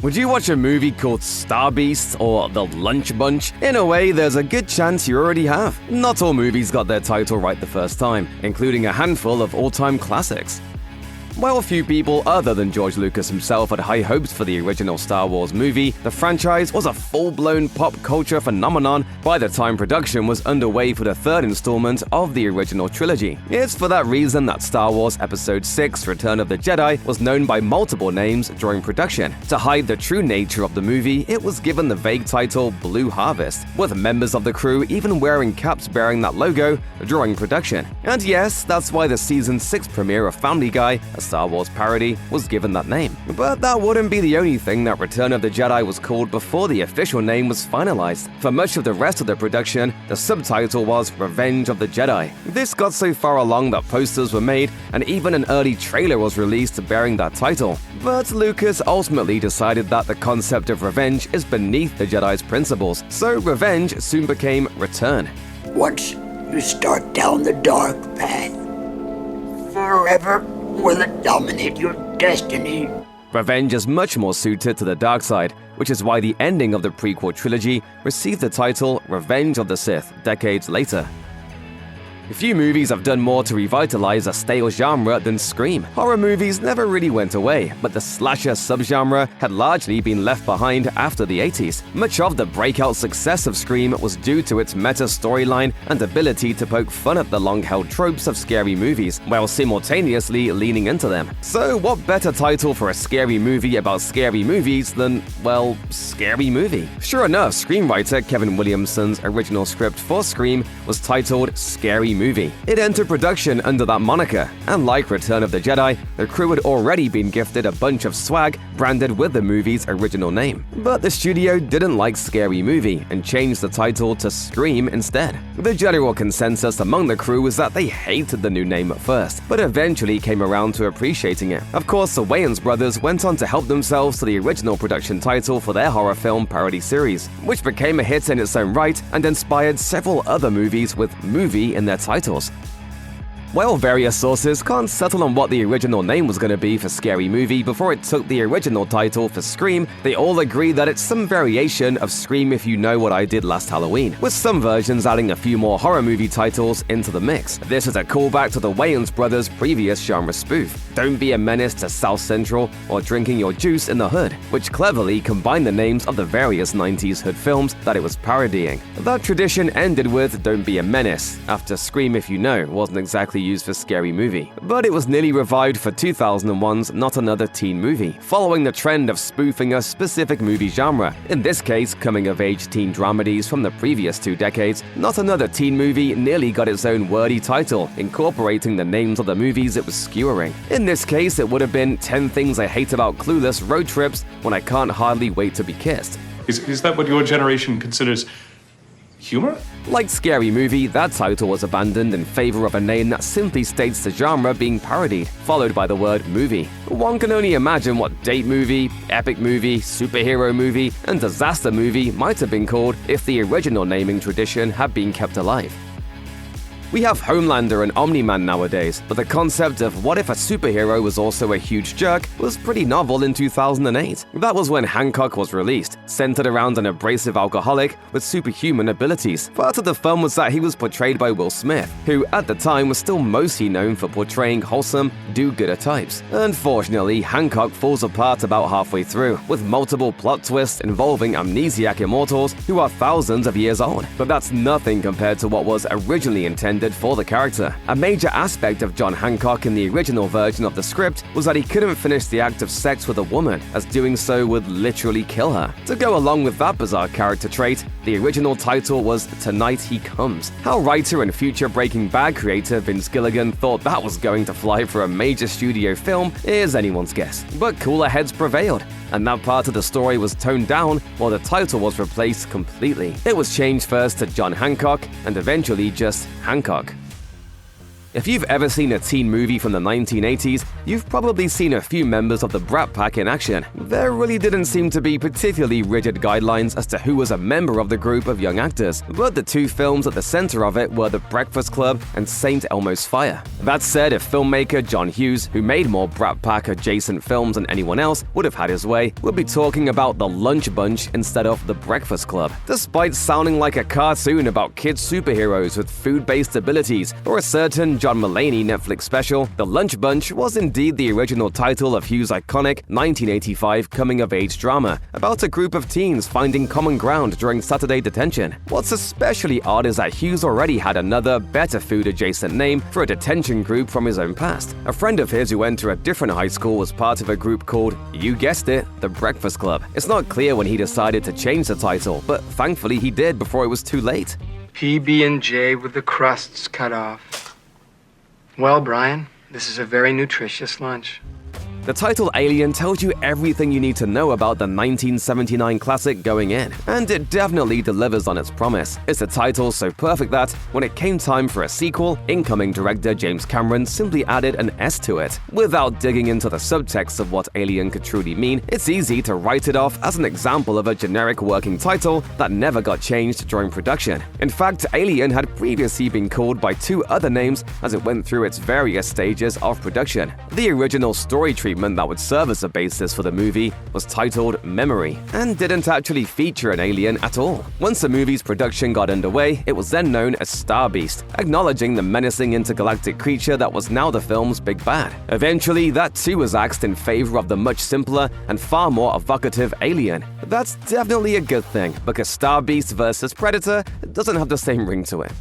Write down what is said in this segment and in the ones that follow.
Would you watch a movie called Star Beast or The Lunch Bunch? In a way, there's a good chance you already have. Not all movies got their title right the first time, including a handful of all-time classics. While few people other than George Lucas himself had high hopes for the original Star Wars movie, the franchise was a full-blown pop culture phenomenon by the time production was underway for the third installment of the original trilogy. It's for that reason that Star Wars Episode 6 Return of the Jedi was known by multiple names during production. To hide the true nature of the movie, it was given the vague title Blue Harvest, with members of the crew even wearing caps bearing that logo during production. And yes, that's why the Season 6 premiere of Family Guy, a Star Wars parody, was given that name. But that wouldn't be the only thing that Return of the Jedi was called before the official name was finalized. For much of the rest of the production, the subtitle was Revenge of the Jedi. This got so far along that posters were made and even an early trailer was released bearing that title. But Lucas ultimately decided that the concept of revenge is beneath the Jedi's principles, so revenge soon became Return. Once you start down the dark path, forever will it dominate your destiny. Revenge is much more suited to the dark side, which is why the ending of the prequel trilogy received the title Revenge of the Sith decades later. Few movies have done more to revitalize a stale genre than Scream. Horror movies never really went away, but the slasher subgenre had largely been left behind after the 80s. Much of the breakout success of Scream was due to its meta storyline and ability to poke fun at the long-held tropes of scary movies, while simultaneously leaning into them. So what better title for a scary movie about scary movies than, well, Scary Movie? Sure enough, screenwriter Kevin Williamson's original script for Scream was titled Scary Movie. It entered production under that moniker, and like Return of the Jedi, the crew had already been gifted a bunch of swag branded with the movie's original name. But the studio didn't like Scary Movie and changed the title to Scream instead. The general consensus among the crew was that they hated the new name at first, but eventually came around to appreciating it. Of course, the Wayans brothers went on to help themselves to the original production title for their horror film parody series, which became a hit in its own right and inspired several other movies with movie in their titles. While various sources can't settle on what the original name was going to be for Scary Movie before it took the original title for Scream, they all agree that it's some variation of Scream If You Know What I Did Last Halloween, with some versions adding a few more horror movie titles into the mix. This is a callback to the Wayans brothers' previous genre spoof, Don't Be a Menace to South Central or Drinking Your Juice in the Hood, which cleverly combined the names of the various 90s hood films that it was parodying. That tradition ended with Don't Be a Menace, after Scream If You Know wasn't exactly used for Scary Movie, but it was nearly revived for 2001's Not Another Teen Movie, following the trend of spoofing a specific movie genre, in this case coming-of-age teen dramedies from the previous 2 decades. Not Another Teen Movie nearly got its own wordy title, incorporating the names of the movies it was skewering. In this case, it would have been 10 Things I Hate About Clueless Road Trips When I Can't Hardly Wait to Be Kissed. Is that what your generation considers humor? Like Scary Movie, that title was abandoned in favor of a name that simply states the genre being parodied, followed by the word movie. One can only imagine what date movie, epic movie, superhero movie, and disaster movie might have been called if the original naming tradition had been kept alive. We have Homelander and Omni-Man nowadays, but the concept of what if a superhero was also a huge jerk was pretty novel in 2008. That was when Hancock was released, centered around an abrasive alcoholic with superhuman abilities. Part of the fun was that he was portrayed by Will Smith, who at the time was still mostly known for portraying wholesome, do-gooder types. Unfortunately, Hancock falls apart about halfway through, with multiple plot twists involving amnesiac immortals who are thousands of years old. But that's nothing compared to what was originally intended for the character. A major aspect of John Hancock in the original version of the script was that he couldn't finish the act of sex with a woman, as doing so would literally kill her. To go along with that bizarre character trait, the original title was Tonight He Comes. How writer and future Breaking Bad creator Vince Gilligan thought that was going to fly for a major studio film is anyone's guess. But cooler heads prevailed, and that part of the story was toned down while the title was replaced completely. It was changed first to John Hancock and eventually just Hancock. If you've ever seen a teen movie from the 1980s, you've probably seen a few members of the Brat Pack in action. There really didn't seem to be particularly rigid guidelines as to who was a member of the group of young actors, but the two films at the center of it were The Breakfast Club and St. Elmo's Fire. That said, if filmmaker John Hughes, who made more Brat Pack adjacent films than anyone else, would have had his way, we'd be talking about The Lunch Bunch instead of The Breakfast Club. Despite sounding like a cartoon about kids superheroes with food-based abilities or a certain John Mulaney Netflix special, The Lunch Bunch was indeed the original title of Hughes' iconic 1985 coming-of-age drama about a group of teens finding common ground during Saturday detention. What's especially odd is that Hughes already had another, better food-adjacent name for a detention group from his own past. A friend of his who went to a different high school was part of a group called, you guessed it, The Breakfast Club. It's not clear when he decided to change the title, but thankfully he did before it was too late. PB&J with the crusts cut off. Well, Brian, this is a very nutritious lunch. The title Alien tells you everything you need to know about the 1979 classic going in, and it definitely delivers on its promise. It's a title so perfect that, when it came time for a sequel, incoming director James Cameron simply added an S to it. Without digging into the subtext of what Alien could truly mean, it's easy to write it off as an example of a generic working title that never got changed during production. In fact, Alien had previously been called by two other names as it went through its various stages of production. The original story treatment that would serve as a basis for the movie was titled Memory, and didn't actually feature an alien at all. Once the movie's production got underway, it was then known as Star Beast, acknowledging the menacing intergalactic creature that was now the film's big bad. Eventually, that too was axed in favor of the much simpler and far more evocative Alien. That's definitely a good thing, because Star Beast versus Predator doesn't have the same ring to it.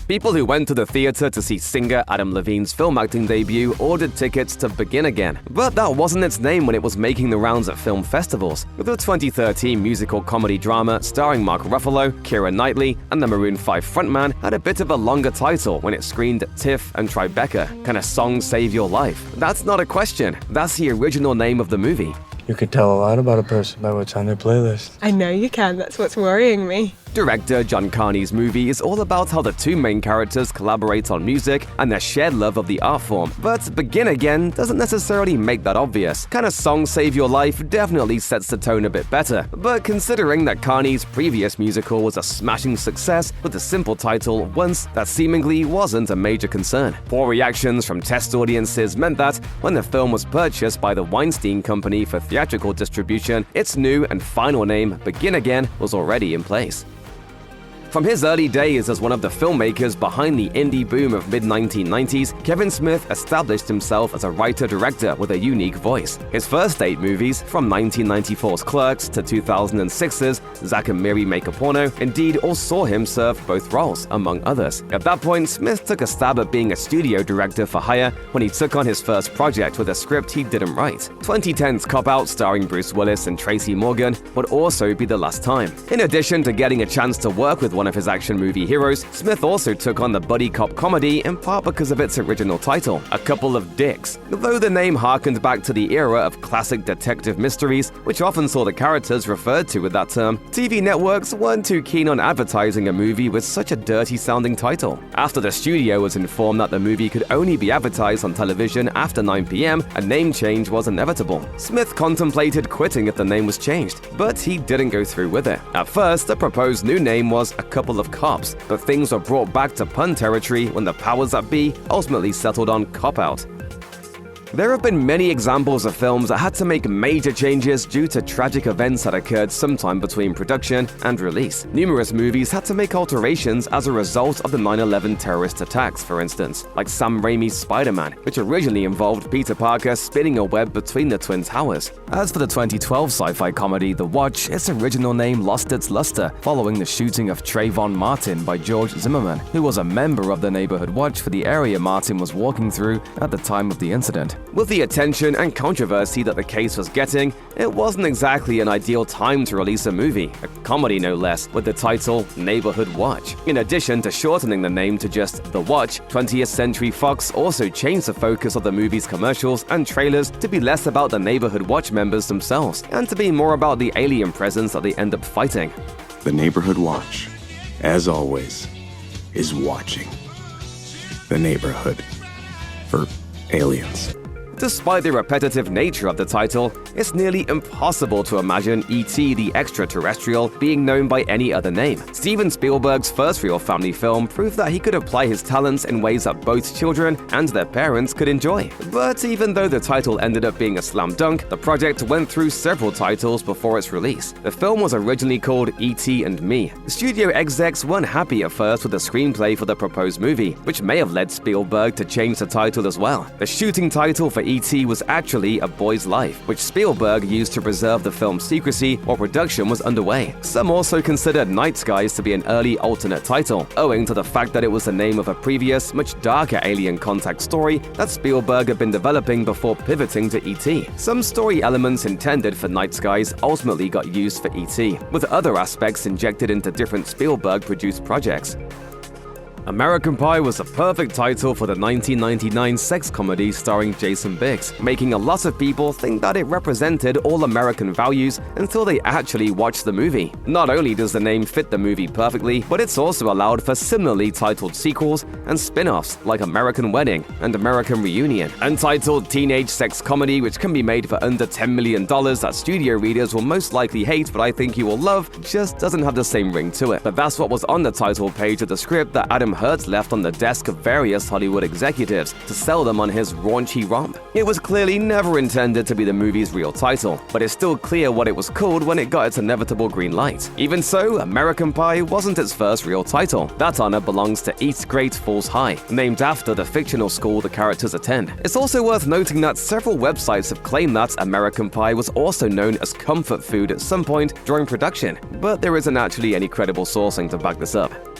People who went to the theater to see singer Adam Levine's film acting debut ordered tickets to Begin Again, but that wasn't its name when it was making the rounds at film festivals. The 2013 musical comedy drama starring Mark Ruffalo, Keira Knightley, and the Maroon 5 frontman had a bit of a longer title when it screened at TIFF and Tribeca. Can a song save your life? That's not a question. That's the original name of the movie. You could tell a lot about a person by what's on their playlist. I know you can, that's what's worrying me. Director John Carney's movie is all about how the two main characters collaborate on music and their shared love of the art form, but Begin Again doesn't necessarily make that obvious. Can a song save your life definitely sets the tone a bit better, but considering that Carney's previous musical was a smashing success with the simple title Once, that seemingly wasn't a major concern. Poor reactions from test audiences meant that, when the film was purchased by the Weinstein Company for theatrical distribution, its new and final name, Begin Again, was already in place. From his early days as one of the filmmakers behind the indie boom of mid-1990s, Kevin Smith established himself as a writer-director with a unique voice. His first 8 movies, from 1994's Clerks to 2006's Zack and Miri Make a Porno, indeed all saw him serve both roles, among others. At that point, Smith took a stab at being a studio director for hire when he took on his first project with a script he didn't write. 2010's Cop Out, starring Bruce Willis and Tracy Morgan, would also be the last time. In addition to getting a chance to work with one of his action movie heroes, Smith also took on the buddy cop comedy in part because of its original title, A Couple of Dicks. Though the name harkened back to the era of classic detective mysteries, which often saw the characters referred to with that term, TV networks weren't too keen on advertising a movie with such a dirty-sounding title. After the studio was informed that the movie could only be advertised on television after 9 p.m., a name change was inevitable. Smith contemplated quitting if the name was changed, but he didn't go through with it. At first, the proposed new name was A Couple of Cops, but things were brought back to pun territory when the powers that be ultimately settled on Cop Out. There have been many examples of films that had to make major changes due to tragic events that occurred sometime between production and release. Numerous movies had to make alterations as a result of the 9/11 terrorist attacks, for instance, like Sam Raimi's Spider-Man, which originally involved Peter Parker spinning a web between the Twin Towers. As for the 2012 sci-fi comedy The Watch, its original name lost its luster following the shooting of Trayvon Martin by George Zimmerman, who was a member of the neighborhood watch for the area Martin was walking through at the time of the incident. With the attention and controversy that the case was getting, it wasn't exactly an ideal time to release a movie, a comedy no less, with the title Neighborhood Watch. In addition to shortening the name to just The Watch, 20th Century Fox also changed the focus of the movie's commercials and trailers to be less about the Neighborhood Watch members themselves, and to be more about the alien presence that they end up fighting. The Neighborhood Watch, as always, is watching. the neighborhood for aliens. Despite the repetitive nature of the title, it's nearly impossible to imagine E.T. the Extra-Terrestrial being known by any other name. Steven Spielberg's first real family film proved that he could apply his talents in ways that both children and their parents could enjoy. But even though the title ended up being a slam dunk, the project went through several titles before its release. The film was originally called E.T. and Me. The studio execs weren't happy at first with the screenplay for the proposed movie, which may have led Spielberg to change the title as well. The shooting title for E.T. was actually A Boy's Life, which Spielberg used to preserve the film's secrecy while production was underway. Some also considered Night Skies to be an early alternate title, owing to the fact that it was the name of a previous, much darker alien contact story that Spielberg had been developing before pivoting to E.T. Some story elements intended for Night Skies ultimately got used for E.T., with other aspects injected into different Spielberg-produced projects. American Pie was a perfect title for the 1999 sex comedy starring Jason Biggs, making a lot of people think that it represented all American values until they actually watched the movie. Not only does the name fit the movie perfectly, but it's also allowed for similarly titled sequels and spin-offs like American Wedding and American Reunion. Untitled teenage sex comedy which can be made for under $10 million that studio readers will most likely hate but I think you will love, just doesn't have the same ring to it. But that's what was on the title page of the script that Adam Hertz left on the desk of various Hollywood executives to sell them on his raunchy romp. It was clearly never intended to be the movie's real title, but it's still clear what it was called when it got its inevitable green light. Even so, American Pie wasn't its first real title. That honor belongs to East Great Falls High, named after the fictional school the characters attend. It's also worth noting that several websites have claimed that American Pie was also known as comfort food at some point during production, but there isn't actually any credible sourcing to back this up.